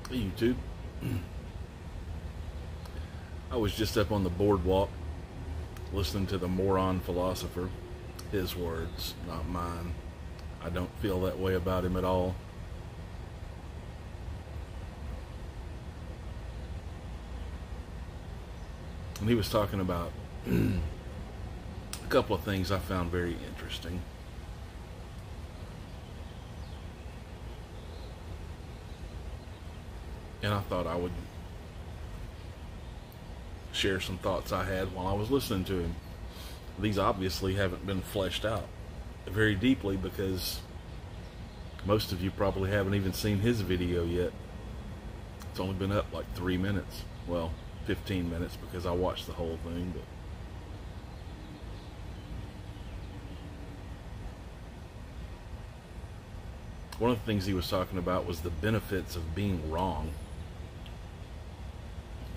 Hey YouTube. I was just up on the boardwalk listening to the moron philosopher. His words, not mine. I don't feel that way about him at all. And he was talking about a couple of things I found very interesting. And I thought I would share some thoughts I had while I was listening to him. These obviously haven't been fleshed out very deeply because most of you probably haven't even seen his video yet. It's only been up like 3 minutes. Well, 15 minutes because I watched the whole thing. But one of the things he was talking about was the benefits of being wrong.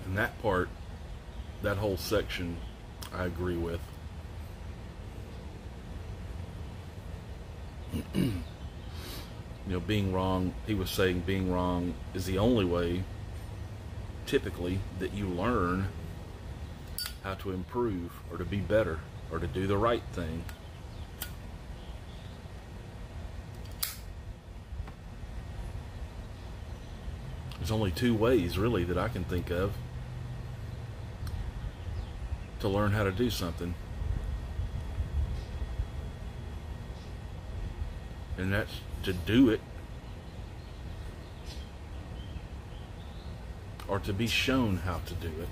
And that part, that whole section, I agree with. Being wrong, he was saying being wrong is the only way, typically, that you learn how to improve or to be better or to do the right thing. There's only two ways, really, that I can think of to learn how to do something. And that's to do it or to be shown how to do it.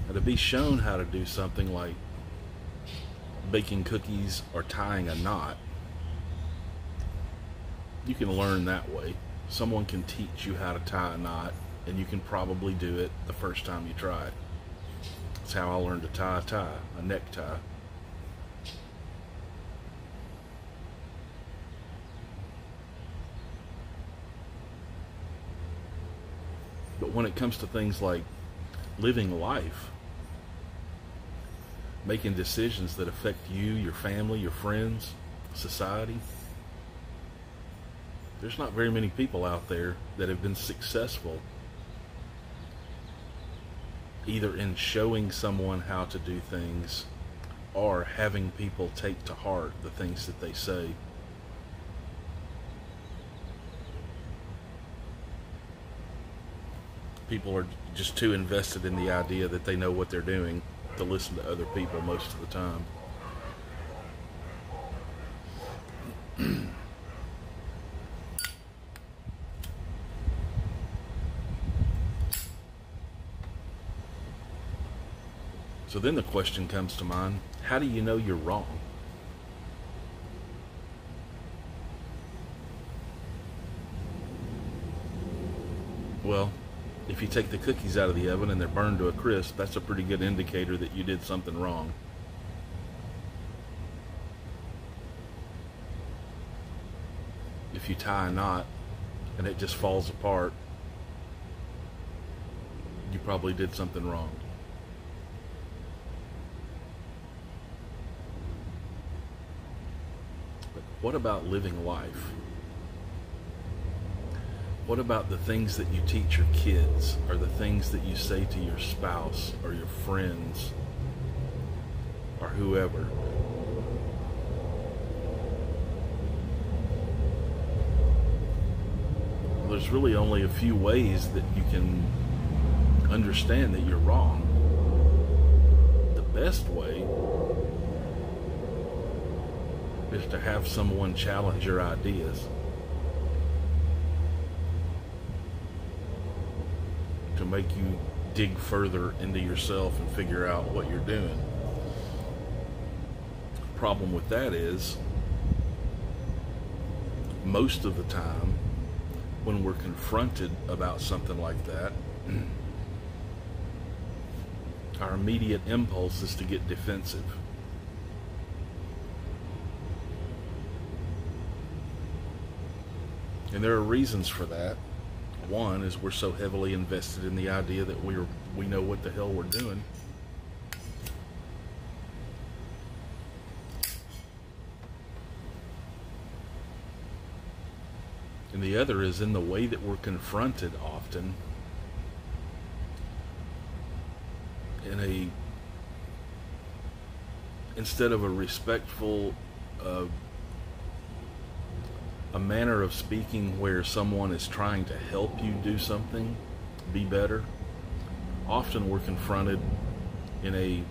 Now, to be shown how to do something like baking cookies or tying a knot, you can learn that way. Someone can teach you how to tie a knot, and you can probably do it the first time you try it. That's how I learned to tie a necktie. But when it comes to things like living life, making decisions that affect you, your family, your friends, society, there's not very many people out there that have been successful either in showing someone how to do things or having people take to heart the things that they say. People are just too invested in the idea that they know what they're doing to listen to other people most of the time. So then the question comes to mind, how do you know you're wrong? Well, if you take the cookies out of the oven and they're burned to a crisp, that's a pretty good indicator that you did something wrong. If you tie a knot and it just falls apart, you probably did something wrong. But what about living life? What about the things that you teach your kids, or the things that you say to your spouse or your friends or whoever? Well, there's really only a few ways that you can understand that you're wrong. The best way is to have someone challenge your ideas, to make you dig further into yourself and figure out what you're doing. The problem with that is, most of the time, when we're confronted about something like that, our immediate impulse is to get defensive. And there are reasons for that. One is we're so heavily invested in the idea that we know what the hell we're doing. And the other is in the way that we're confronted often instead of a respectful a manner of speaking where someone is trying to help you do something, be better. Often we're confronted in a,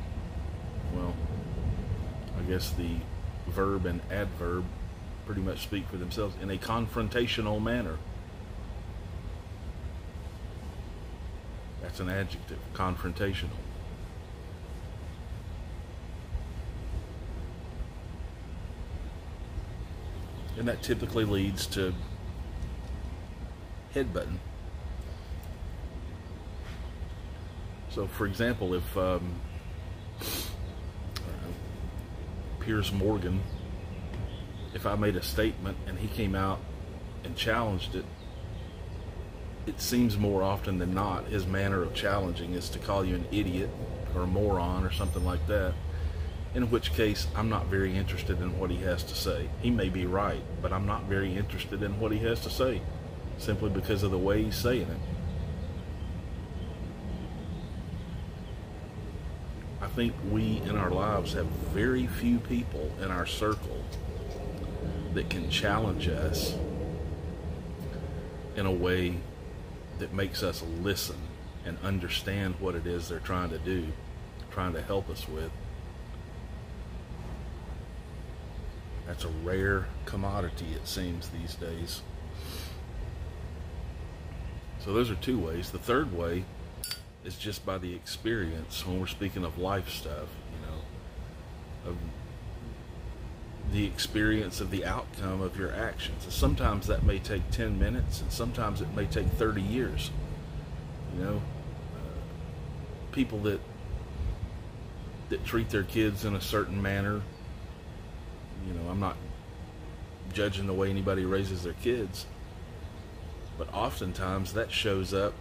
well, I guess the verb and adverb pretty much speak for themselves, in a confrontational manner. That's an adjective, confrontational. And that typically leads to headbutting. So, for example, if Piers Morgan, if I made a statement and he came out and challenged it, it seems more often than not his manner of challenging is to call you an idiot or a moron or something like that. In which case, I'm not very interested in what he has to say. He may be right, but I'm not very interested in what he has to say, simply because of the way he's saying it. I think we in our lives have very few people in our circle that can challenge us in a way that makes us listen and understand what it is they're trying to do, trying to help us with. That's a rare commodity, it seems, these days. So those are two ways. The third way is just by the experience, when we're speaking of life stuff, of the experience of the outcome of your actions. And sometimes that may take 10 minutes, and sometimes it may take 30 years. People that treat their kids in a certain manner, I'm not judging the way anybody raises their kids, but oftentimes that shows up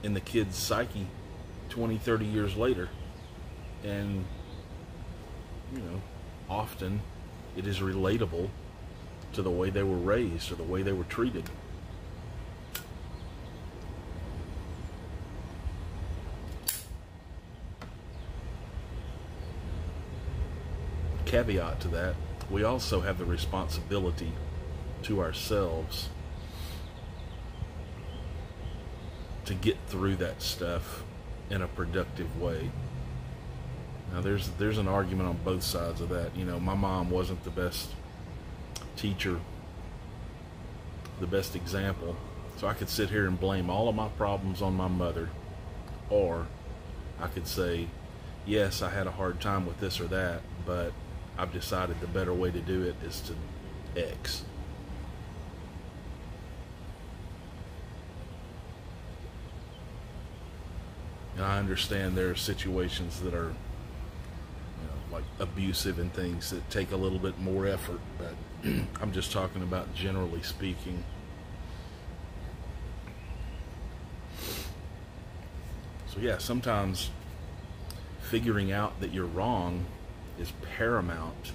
in the kid's psyche 20, 30 years later. And, often it is relatable to the way they were raised or the way they were treated. Caveat to that, we also have the responsibility to ourselves to get through that stuff in a productive way. Now there's an argument on both sides of that. My mom wasn't the best teacher, the best example, so I could sit here and blame all of my problems on my mother, or I could say, yes, I had a hard time with this or that, but I've decided the better way to do it is to X. And I understand there are situations that are, like abusive and things that take a little bit more effort, but I'm just talking about generally speaking. So yeah, sometimes figuring out that you're wrong is paramount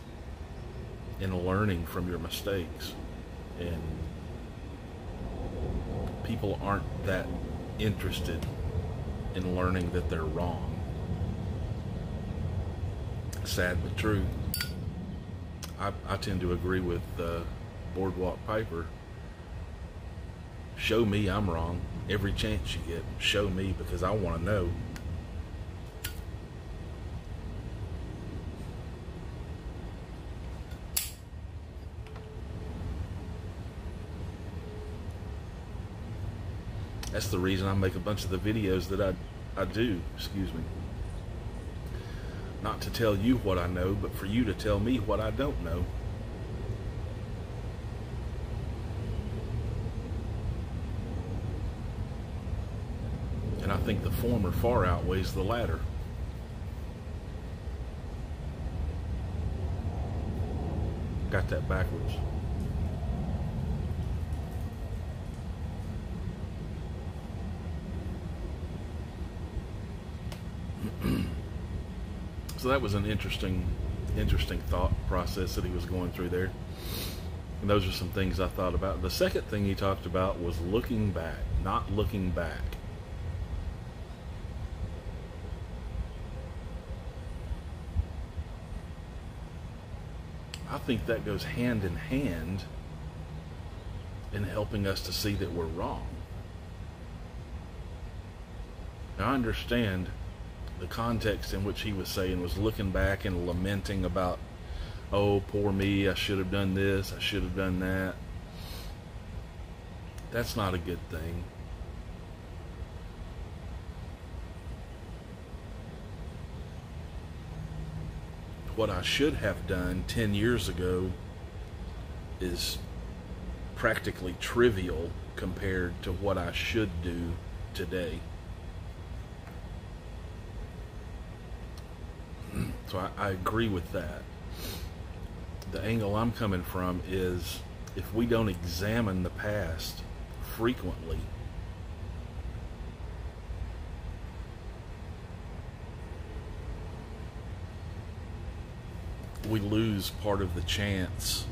in learning from your mistakes, and people aren't that interested in learning that they're wrong. Sad but true. I tend to agree with Boardwalk Piper. Show me I'm wrong every chance you get. Show me, because I want to know. That's the reason I make a bunch of the videos that I do, excuse me. Not to tell you what I know, but for you to tell me what I don't know. And I think the former far outweighs the latter. Got that backwards. So that was an interesting thought process that he was going through there. And those are some things I thought about. The second thing he talked about was looking back, not looking back. I think that goes hand in hand in helping us to see that we're wrong. Now, I understand the context in which he was saying was looking back and lamenting about, oh, poor me, I should have done this, I should have done that. That's not a good thing. What I should have done 10 years ago is practically trivial compared to what I should do today. So I agree with that. The angle I'm coming from is, if we don't examine the past frequently, we lose part of the chance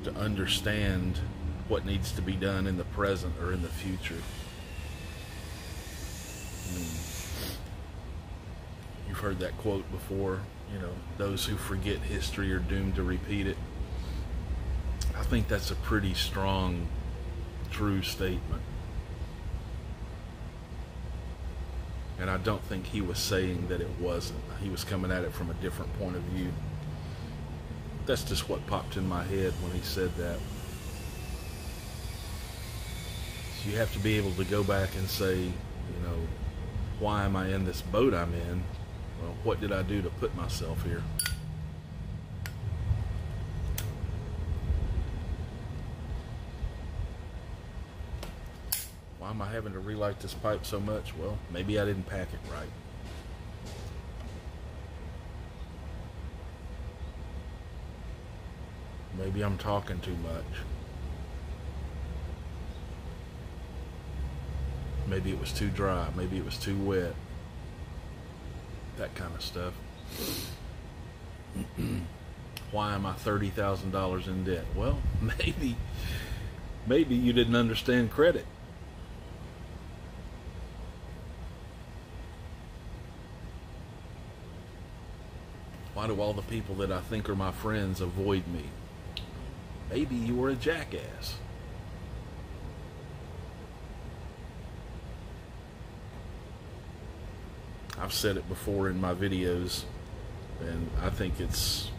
to understand what needs to be done in the present or in the future. You've heard that quote before, those who forget history are doomed to repeat it. I think that's a pretty strong, true statement. And I don't think he was saying that it wasn't. He was coming at it from a different point of view. That's just what popped in my head when he said that. So you have to be able to go back and say, why am I in this boat I'm in? Well, what did I do to put myself here? Why am I having to relight this pipe so much? Well, maybe I didn't pack it right. Maybe I'm talking too much. Maybe it was too dry. Maybe it was too wet. That kind of stuff. Why am I $30,000 in debt? Well, maybe you didn't understand credit. Why do all the people that I think are my friends avoid me? Maybe you were a jackass. I've said it before in my videos, and I think it's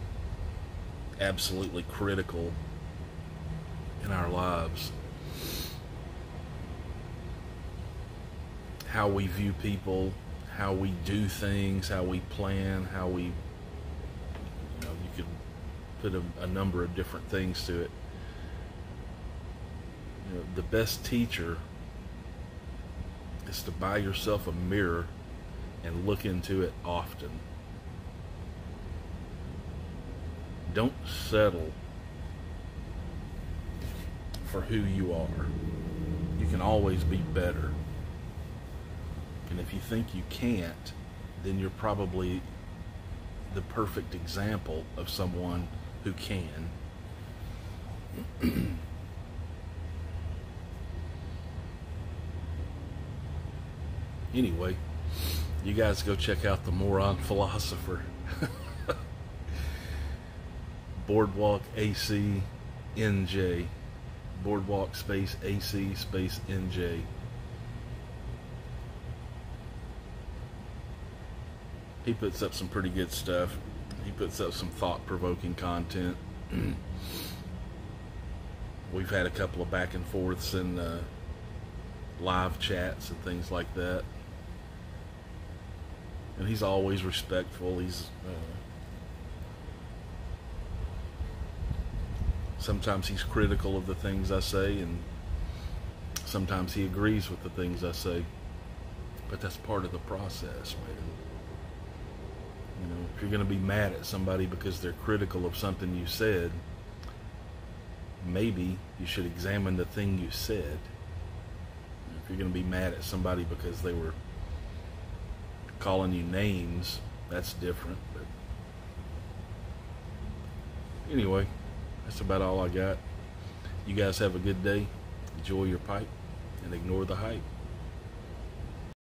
absolutely critical in our lives. How we view people, how we do things, how we plan, how we, you could put a number of different things to it. The best teacher is to buy yourself a mirror and look into it often. Don't settle for who you are. You can always be better. And if you think you can't, then you're probably the perfect example of someone who can. Anyway, you guys go check out the Moron Philosopher. Boardwalk AC NJ. Boardwalk space AC space NJ. He puts up some pretty good stuff. He puts up some thought-provoking content. We've had a couple of back and forths and live chats and things like that. And he's always respectful. He's sometimes he's critical of the things I say, and sometimes he agrees with the things I say. But that's part of the process, man. If you're going to be mad at somebody because they're critical of something you said, maybe you should examine the thing you said. If you're going to be mad at somebody because they were calling you names, that's different. But anyway, That's about all I got. You guys have a good day. Enjoy your pipe and ignore the hype.